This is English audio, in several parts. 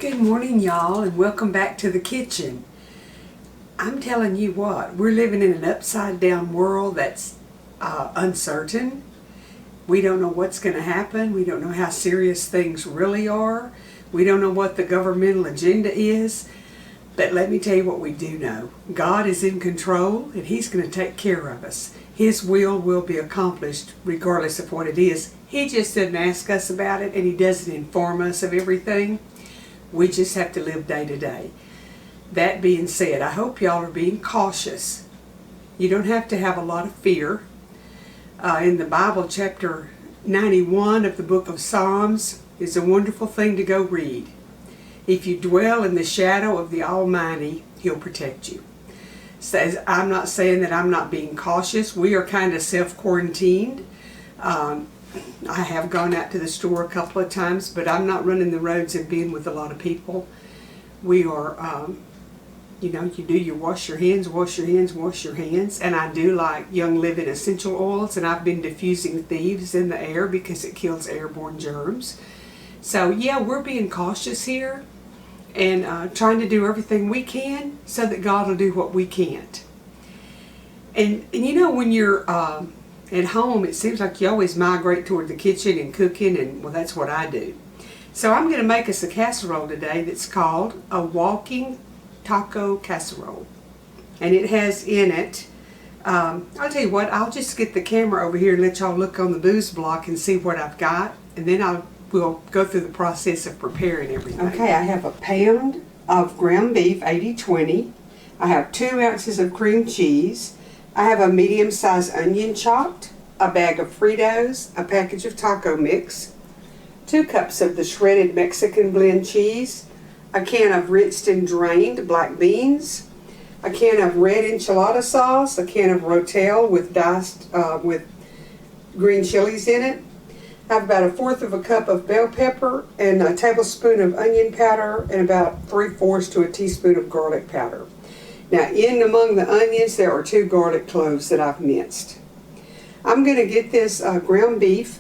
Good morning, y'all, and welcome back to the kitchen. I'm telling you what, we're living in an upside down world that's uncertain. We don't know what's going to happen. We don't know how serious things really are. We don't know what the governmental agenda is. But let me tell you what we do know. God is in control, and He's going to take care of us. His will be accomplished regardless of what it is. He just doesn't ask us about it, and He doesn't inform us of everything. We just have to live day to day. That being said, I hope y'all are being cautious. You don't have to have a lot of fear. In the Bible, chapter 91 of the book of Psalms is a wonderful thing to go read. If you dwell in the shadow of the Almighty, He'll protect you. So I'm not saying that I'm not being cautious. We are kind of self-quarantined. I have gone out to the store a couple of times, but I'm not running the roads and being with a lot of people. We are, you do your wash your hands, wash your hands, wash your hands. And I do like Young Living essential oils, and I've been diffusing thieves in the air because it kills airborne germs. So yeah, we're being cautious here and trying to do everything we can so that God will do what we can't. And when you're at home, it seems like you always migrate toward the kitchen and cooking, and well, that's what I do. So I'm going to make us a casserole today that's called a walking taco casserole. And it has in it, I'll tell you what, I'll just get the camera over here and let y'all look on the booze block and see what I've got, and then we'll go through the process of preparing everything. Okay, I have a pound of ground beef, 80-20. I have 2 ounces of cream cheese. I have a medium-sized onion chopped, a bag of Fritos, a package of taco mix, 2 cups of the shredded Mexican blend cheese, a can of rinsed and drained black beans, a can of red enchilada sauce, a can of Rotel with diced with green chilies in it. I have about 1/4 of a cup of bell pepper and a tablespoon of onion powder and about 3/4 to a teaspoon of garlic powder. Now, in among the onions, there are 2 garlic cloves that I've minced. I'm going to get this ground beef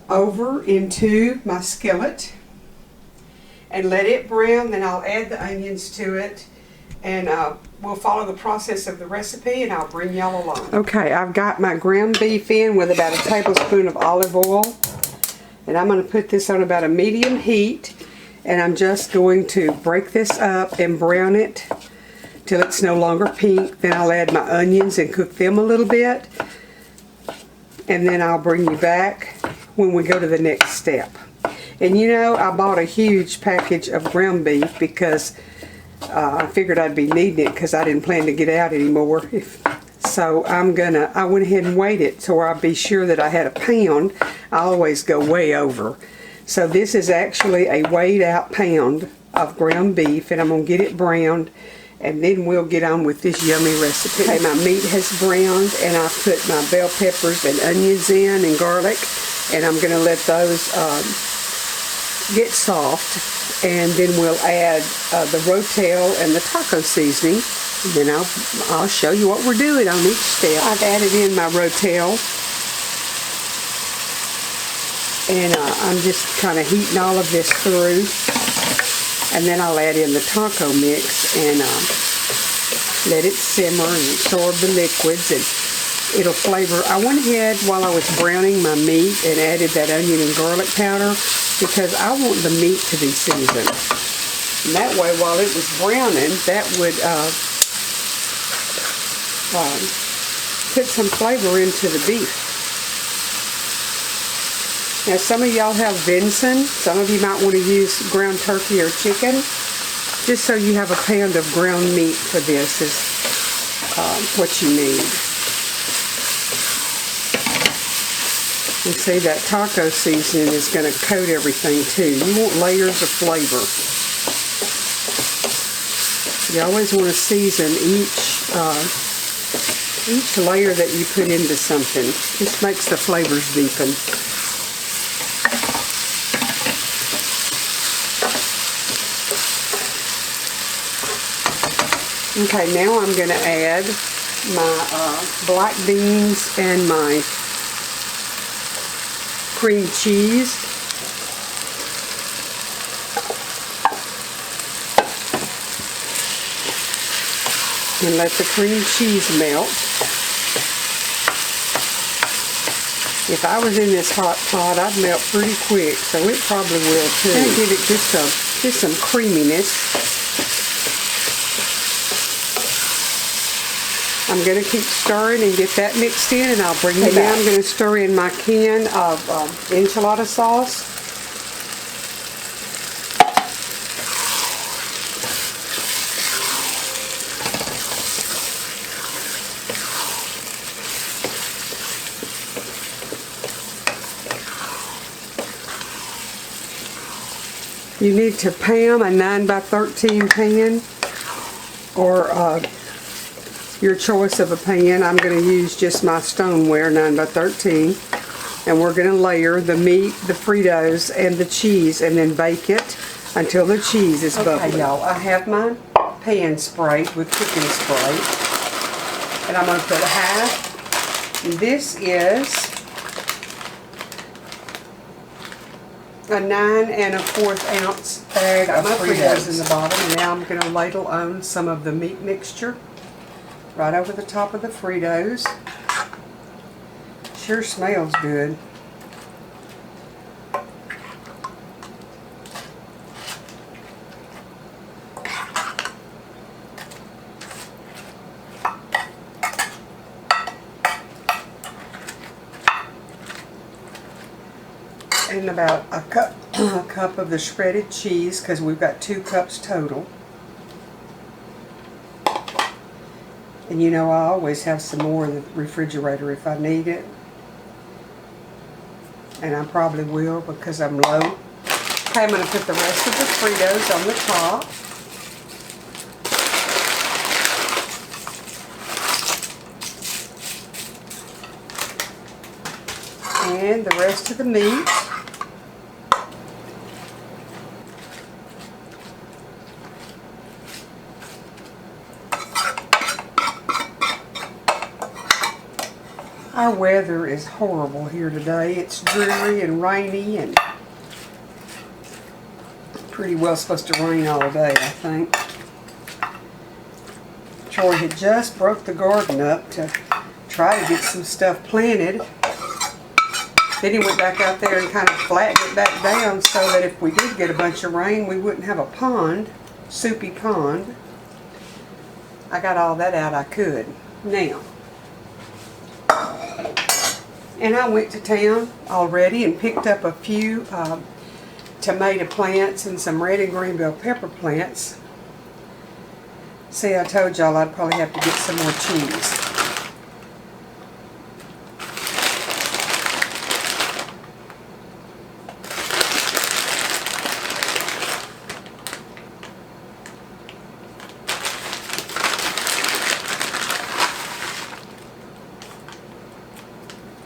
over into my skillet and let it brown. Then I'll add the onions to it, and we'll follow the process of the recipe, and I'll bring y'all along. Okay, I've got my ground beef in with about a tablespoon of olive oil, and I'm going to put this on about a medium heat, and I'm just going to break this up and brown it till it's no longer pink. Then I'll add my onions and cook them a little bit, and then I'll bring you back when we go to the next step. And I bought a huge package of ground beef because I figured I'd be needing it because I didn't plan to get out anymore. So I went ahead and weighed it so I'll be sure that I had a pound. I always go way over. So this is actually a weighed out pound of ground beef, and I'm going to get it browned, and then we'll get on with this yummy recipe. Okay, my meat has browned, and I've put my bell peppers and onions in and garlic, and I'm going to let those get soft, and then we'll add the Rotel and the taco seasoning, and then I'll show you what we're doing on each step. I've added in my Rotel, and I'm just kind of heating all of this through. And then I'll add in the taco mix and let it simmer and absorb the liquids, and it'll flavor. I went ahead while I was browning my meat and added that onion and garlic powder because I want the meat to be seasoned. And that way, while it was browning, that would put some flavor into the beef. Now, some of y'all have venison. Some of you might want to use ground turkey or chicken. Just so you have a pound of ground meat for this is what you need. You see, that taco seasoning is going to coat everything too. You want layers of flavor. You always want to season each layer that you put into something. This makes the flavors deepen. Okay, now I'm going to add my black beans and my cream cheese. and let the cream cheese melt. If I was in this hot pot, I'd melt pretty quick, so it probably will too. And give it just some creaminess. I'm going to keep stirring and get that mixed in, and I'll bring you back. Now I'm going to stir in my can of enchilada sauce. You need to pan a 9 by 13 pan, or your choice of a pan. I'm going to use just my stoneware 9 by 13, and we're going to layer the meat, the Fritos, and the cheese, and then bake it until the cheese is bubbly. Okay, y'all, I have my pan sprayed with cooking spray, and I'm going to put a half. This is a 9 1/4 ounce bag of Fritos in the bottom, and now I'm going to ladle on some of the meat mixture right over the top of the Fritos. Sure smells good. And about a cup of the shredded cheese, because we've got 2 cups total. And you know, I always have some more in the refrigerator if I need it. And I probably will because I'm low. Okay, I'm going to put the rest of the Fritos on the top. And the rest of the meat. Our weather is horrible here today. It's dreary and rainy, and pretty well supposed to rain all day, I think. Troy had just broke the garden up to try to get some stuff planted. Then he went back out there and kind of flattened it back down so that if we did get a bunch of rain, we wouldn't have a pond, soupy pond. I got all that out I could. Now, and I went to town already and picked up a few tomato plants and some red and green bell pepper plants. See, I told y'all I'd probably have to get some more cheese.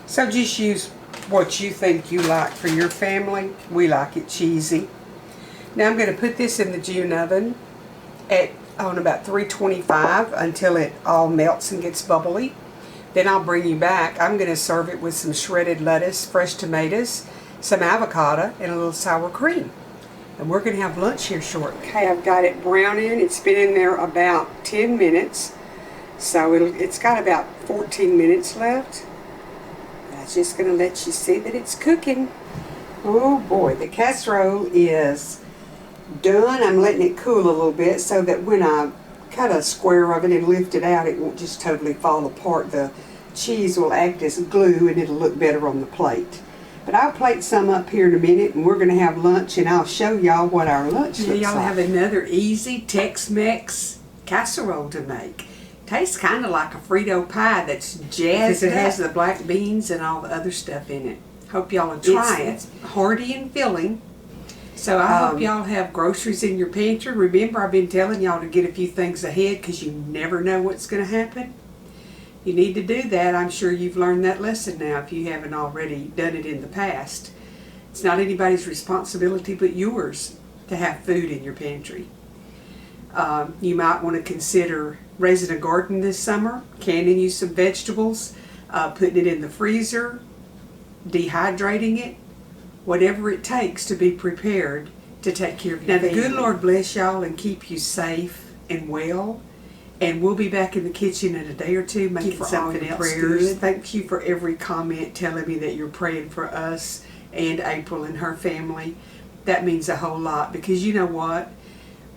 So just use what you think you like for your family. We like it cheesy. Now I'm going to put this in the June oven on about 325 until it all melts and gets bubbly. Then I'll bring you back. I'm going to serve it with some shredded lettuce, fresh tomatoes, some avocado, and a little sour cream. And we're going to have lunch here shortly. Okay, I've got it browning. It's been in there about 10 minutes. So it's got about 14 minutes left. I'm just going to let you see that it's cooking. Oh boy, the casserole is done. I'm letting it cool a little bit so that when I cut a square of it and lift it out, it won't just totally fall apart. The cheese will act as glue and it'll look better on the plate. But I'll plate some up here in a minute, and we're going to have lunch, and I'll show y'all what our lunch looks like. Y'all have another easy Tex Mex casserole to make. Tastes kind of like a Frito pie that's jazzed. It has the black beans and all the other stuff in it. Hope y'all will try it. It's hearty and filling. So I hope y'all have groceries in your pantry. Remember, I've been telling y'all to get a few things ahead because you never know what's going to happen. You need to do that. I'm sure you've learned that lesson now if you haven't already done it in the past. It's not anybody's responsibility but yours to have food in your pantry. You might want to consider raising a garden this summer, canning you some vegetables, putting it in the freezer, dehydrating it, whatever it takes to be prepared to take care of your family. Now the good Lord bless y'all and keep you safe and well, And we'll be back in the kitchen in a day or two making something else good. Thank you for every comment telling me that you're praying for us and April and her family. That means a whole lot, because you know what?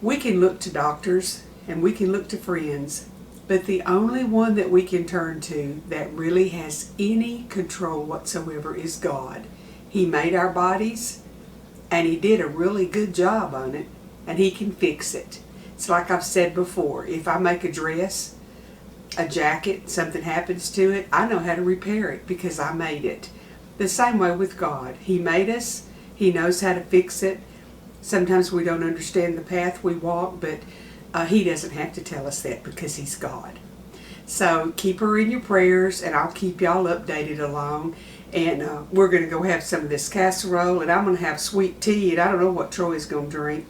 We can look to doctors and we can look to friends, but the only one that we can turn to that really has any control whatsoever is God. He made our bodies and He did a really good job on it, and He can fix it. It's like I've said before, if I make a dress, a jacket, something happens to it, I know how to repair it because I made it. The same way with God. He made us. He knows how to fix it. Sometimes we don't understand the path we walk, but He doesn't have to tell us that because He's God. So keep her in your prayers, and I'll keep y'all updated along. And we're going to go have some of this casserole, and I'm going to have sweet tea, and I don't know what Troy's going to drink.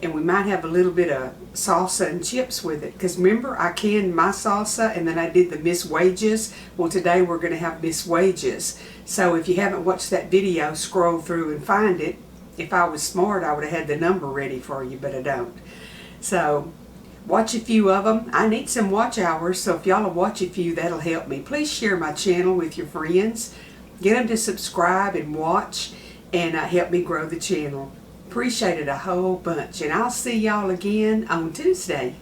And we might have a little bit of salsa and chips with it. Because remember, I canned my salsa and then I did the Miss Wages. Well, today we're going to have Miss Wages. So if you haven't watched that video, scroll through and find it. If I was smart, I would have had the number ready for you, but I don't. So watch a few of them. I need some watch hours, so if y'all will watch a few, that'll help me. Please share my channel with your friends. Get them to subscribe and watch, and help me grow the channel. Appreciate it a whole bunch, and I'll see y'all again on Tuesday.